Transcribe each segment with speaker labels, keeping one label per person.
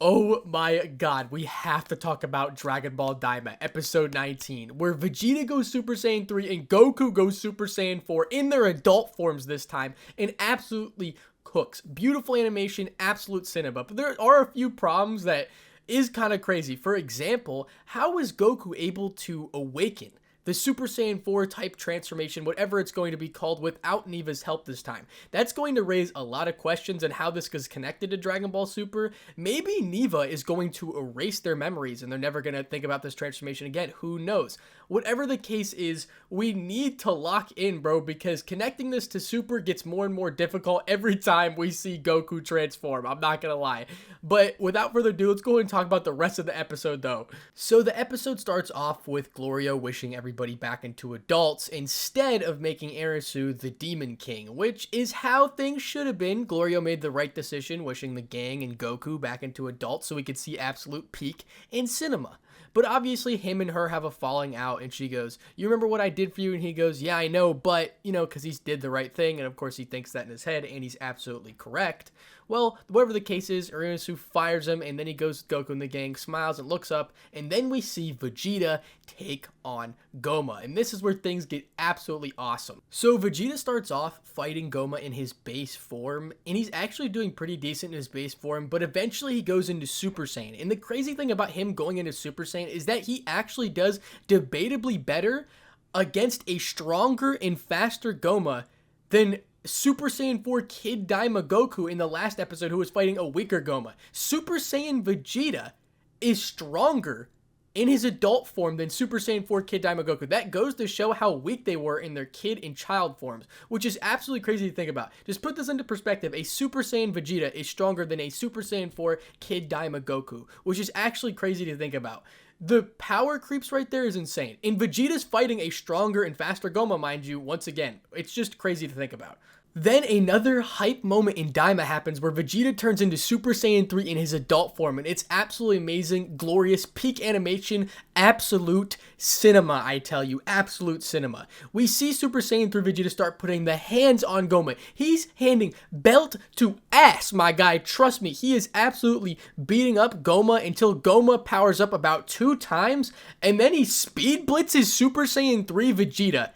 Speaker 1: Oh my god, we have to talk about Dragon Ball Daima, episode 19, where Vegeta goes Super Saiyan 3 and Goku goes Super Saiyan 4 in their adult forms this time, and absolutely cooks. Beautiful animation, absolute cinema, but there are a few problems that is kind of crazy. For example, how is Goku able to awaken the Super Saiyan 4 type transformation, whatever it's going to be called, without Neva's help this time? That's going to raise a lot of questions on how this is connected to Dragon Ball Super. Maybe Neva is going to erase their memories and they're never going to think about this transformation again. Who knows? Whatever the case is, we need to lock in, bro, because connecting this to Super gets more and more difficult every time we see Goku transform. I'm not going to lie. But without further ado, let's go ahead and talk about the rest of the episode, though. So the episode starts off with Gloria wishing everybody back into adults instead of making Arisu the Demon King, which is how things should have been. Gloria made the right decision, wishing the gang and Goku back into adults so we could see absolute peak in cinema. But obviously him and her have a falling out, and she goes, "You remember what I did for you?" And he goes, "Yeah, I know, but," because he did the right thing, and of course he thinks that in his head, and he's absolutely correct. Well, whatever the case is, Urasu fires him, and then he goes to Goku and the gang, smiles and looks up, and then we see Vegeta take on Goma, and this is where things get absolutely awesome. So Vegeta starts off fighting Goma in his base form, and he's actually doing pretty decent in his base form, but eventually he goes into Super Saiyan, and the crazy thing about him going into Super Saiyan is that he actually does debatably better against a stronger and faster Goma than Super Saiyan 4 Kid Daima Goku in the last episode, who was fighting a weaker Goma. Super Saiyan Vegeta is stronger in his adult form than Super Saiyan 4 Kid Daima Goku. That goes to show how weak they were in their kid and child forms, which is absolutely crazy to think about. Just put this into perspective. A Super Saiyan Vegeta is stronger than a Super Saiyan 4 Kid Daima Goku, which is actually crazy to think about. The power creeps right there is insane. And Vegeta's fighting a stronger and faster Goma, mind you, once again. It's just crazy to think about. Then another hype moment in Daima happens where Vegeta turns into Super Saiyan 3 in his adult form, and it's absolutely amazing, glorious, peak animation, absolute cinema, I tell you, absolute cinema. We see Super Saiyan 3 Vegeta start putting the hands on Goma. He's handing belt to ass, my guy, trust me. He is absolutely beating up Goma until Goma powers up about 2 times, and then he speed blitzes Super Saiyan 3 Vegeta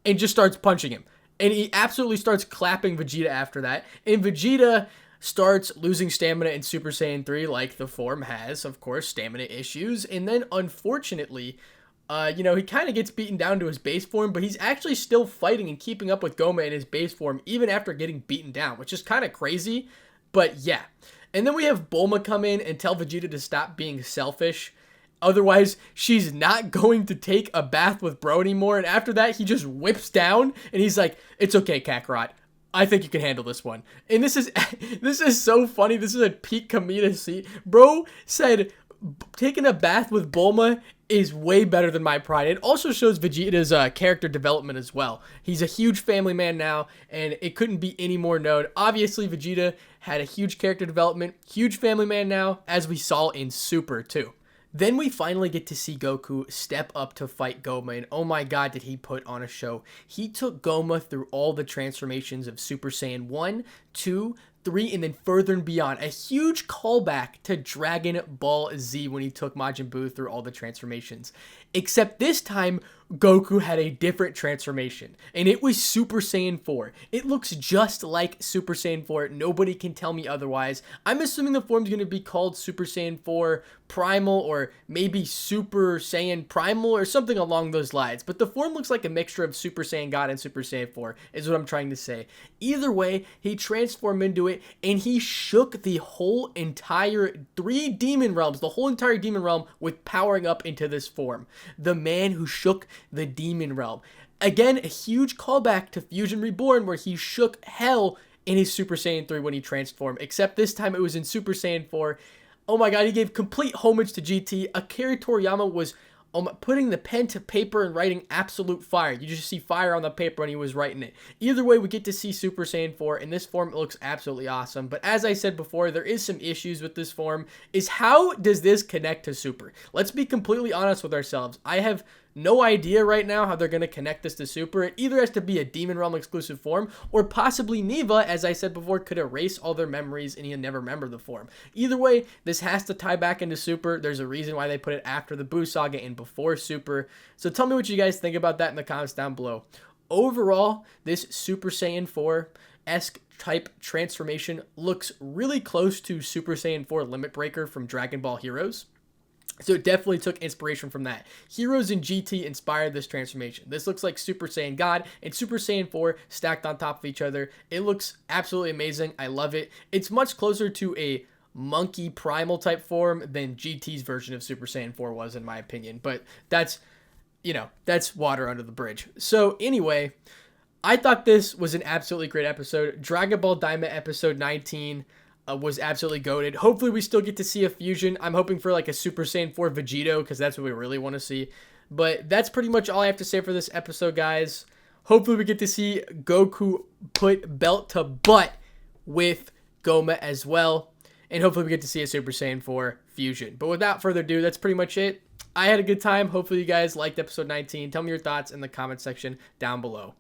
Speaker 1: and just starts punching him. And he absolutely starts clapping Vegeta after that. And Vegeta starts losing stamina in Super Saiyan 3, like the form has, of course, stamina issues. And then, unfortunately, he kind of gets beaten down to his base form, but he's actually still fighting and keeping up with Goma in his base form, even after getting beaten down, which is kind of crazy. But yeah. And then we have Bulma come in and tell Vegeta to stop being selfish. Otherwise, she's not going to take a bath with bro anymore. And after that, he just whips down and he's like, "It's okay, Kakarot. I think you can handle this one." And this is so funny. This is a peak comedic scene. Bro said taking a bath with Bulma is way better than my pride. It also shows Vegeta's character development as well. He's a huge family man now, and it couldn't be any more known. Obviously, Vegeta had a huge character development, huge family man now, as we saw in Super too. Then we finally get to see Goku step up to fight Goma, and oh my god, did he put on a show. He took Goma through all the transformations of Super Saiyan 1, 2, 3, and then further and beyond. A huge callback to Dragon Ball Z when he took Majin Buu through all the transformations. Except this time, Goku had a different transformation, and it was Super Saiyan 4. It looks just like Super Saiyan 4. Nobody can tell me otherwise. I'm assuming the form's going to be called Super Saiyan 4 Primal, or maybe Super Saiyan Primal, or something along those lines. But the form looks like a mixture of Super Saiyan God and Super Saiyan 4, is what I'm trying to say. Either way, he transformed into it, and he shook the whole entire 3 demon realms, the whole entire demon realm, with powering up into this form. The man who shook the demon realm. Again, a huge callback to Fusion Reborn, where he shook hell in his Super Saiyan 3 when he transformed, except this time it was in Super Saiyan 4. Oh my god, he gave complete homage to GT. Akira Toriyama was putting the pen to paper and writing absolute fire. You just see fire on the paper when he was writing it. Either way, we get to see Super Saiyan 4. In this form, it looks absolutely awesome. But as I said before, there is some issues with this form. How does this connect to Super? Let's be completely honest with ourselves. I have No idea right now how they're going to connect this to Super. It either has to be a Demon Realm exclusive form, or possibly Neva, as I said before, could erase all their memories and he'll never remember the form. Either way, this has to tie back into Super. There's a reason why they put it after the Buu Saga and before Super. So tell me what you guys think about that in the comments down below. Overall, this Super Saiyan 4-esque type transformation looks really close to Super Saiyan 4 Limit Breaker from Dragon Ball Heroes. So it definitely took inspiration from that. Heroes and GT inspired this transformation. This looks like Super Saiyan God and Super Saiyan 4 stacked on top of each other. It looks absolutely amazing. I love it. It's much closer to a monkey primal type form than GT's version of Super Saiyan 4 was, in my opinion. But that's, that's water under the bridge. So anyway, I thought this was an absolutely great episode. Dragon Ball Daima episode 19 was absolutely goated. Hopefully we still get to see a fusion. I'm hoping for like a Super Saiyan 4 Vegito, because that's what we really want to see. But that's pretty much all I have to say for this episode, guys. Hopefully we get to see Goku put belt to butt with Goma as well. And hopefully we get to see a Super Saiyan 4 fusion. But without further ado, that's pretty much it. I had a good time. Hopefully you guys liked episode 19. Tell me your thoughts in the comment section down below.